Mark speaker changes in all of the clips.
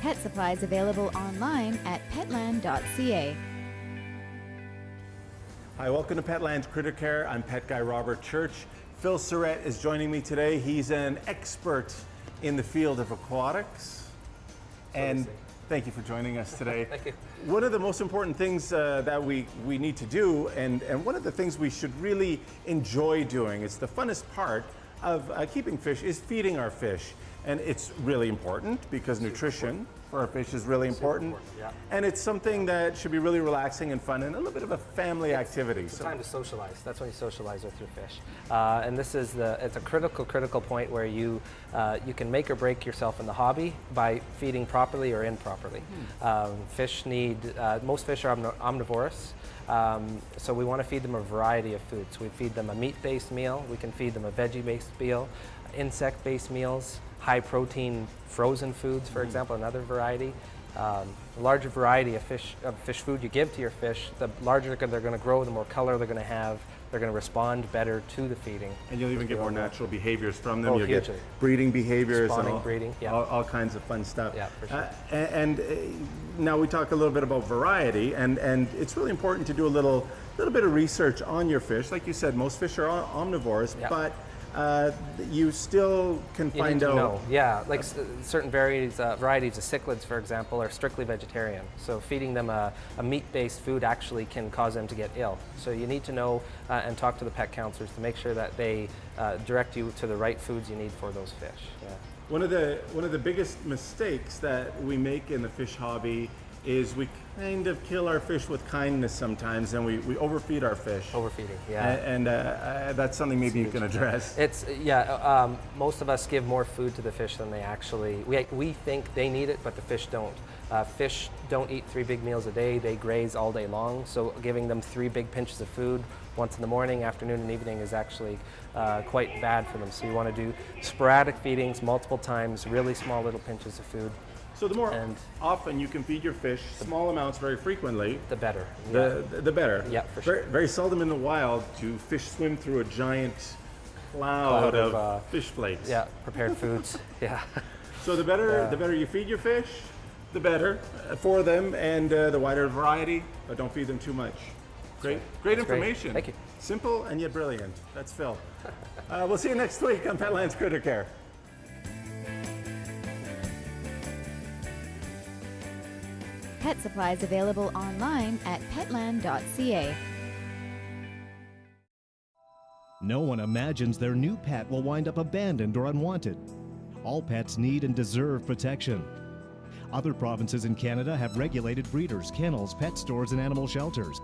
Speaker 1: Pet supplies available online at petland.ca.
Speaker 2: Hi, welcome to Petland's Critter Care. I'm Pet Guy Robert Church. Phil Surrett is joining me today. He's an expert in the field of aquatics. And thank you for joining us today.
Speaker 3: Thank you.
Speaker 2: One of the most important things that we need to do, and one of the things we should really enjoy doing, it's the funnest part of keeping fish, is feeding our fish. And it's really important because nutrition for our fish is really important.
Speaker 3: Yeah.
Speaker 2: And it's something that should be really relaxing and fun and a little bit of a family activity.
Speaker 3: It's time to socialize. That's when you socialize with your fish. And this is it's a critical point where you can make or break yourself in the hobby by feeding properly or improperly. Fish need, most fish are omnivorous. So we want to feed them a variety of foods. We feed them a meat-based meal, we can feed them a veggie-based meal, insect-based meals, high-protein frozen foods, for example, another variety. The larger variety of fish food you give to your fish, the larger they're going to grow, the more color they're going to have, they're going to respond better to the feeding.
Speaker 2: And you'll even get more natural behaviors from them.
Speaker 3: Oh,
Speaker 2: You'll get
Speaker 3: hugely.
Speaker 2: breeding behaviors,
Speaker 3: Spawning,
Speaker 2: and
Speaker 3: breeding, yeah.
Speaker 2: all kinds of fun stuff.
Speaker 3: Yeah, for sure.
Speaker 2: Now we talk a little bit about variety, and it's really important to do a little bit of research on your fish. Like you said, most fish are omnivores,
Speaker 3: Yeah.
Speaker 2: but you still can
Speaker 3: You
Speaker 2: find
Speaker 3: need to
Speaker 2: out.
Speaker 3: know. Yeah, like certain varieties of cichlids, for example, are strictly vegetarian. So feeding them a meat-based food actually can cause them to get ill. So you need to know and talk to the pet counselors to make sure that they direct you to the right foods you need for those fish. Yeah.
Speaker 2: One of the biggest mistakes that we make in the fish hobby is we kind of kill our fish with kindness sometimes, and we overfeed our fish.
Speaker 3: Overfeeding, yeah.
Speaker 2: And that's something maybe you can address.
Speaker 3: It's, most of us give more food to the fish than they actually, we think they need it, but the fish don't. Fish don't eat 3 big meals a day, they graze all day long, so giving them 3 big pinches of food once in the morning, afternoon, and evening is actually quite bad for them. So you want to do sporadic feedings multiple times, really small little pinches of food.
Speaker 2: So the more often you can feed your fish small amounts very frequently,
Speaker 3: The better.
Speaker 2: the better.
Speaker 3: Yeah, for sure.
Speaker 2: Very seldom in the wild do fish swim through a giant cloud of fish flakes.
Speaker 3: Yeah, prepared foods. Yeah.
Speaker 2: So the better you feed your fish, the better for them, and the wider variety, but don't feed them too much. Great information.
Speaker 3: Thank you.
Speaker 2: Simple and yet brilliant. That's Phil. We'll see you next week on Petland's Critter Care.
Speaker 1: Pet supplies available online at petland.ca.
Speaker 4: No one imagines their new pet will wind up abandoned or unwanted. All pets need and deserve protection. Other provinces in Canada have regulated breeders, kennels, pet stores, and animal shelters.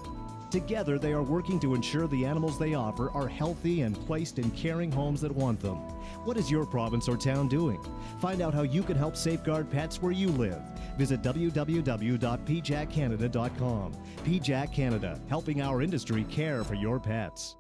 Speaker 4: Together, they are working to ensure the animals they offer are healthy and placed in caring homes that want them. What is your province or town doing? Find out how you can help safeguard pets where you live. Visit www.pjackcanada.com. PJAC Canada, helping our industry care for your pets.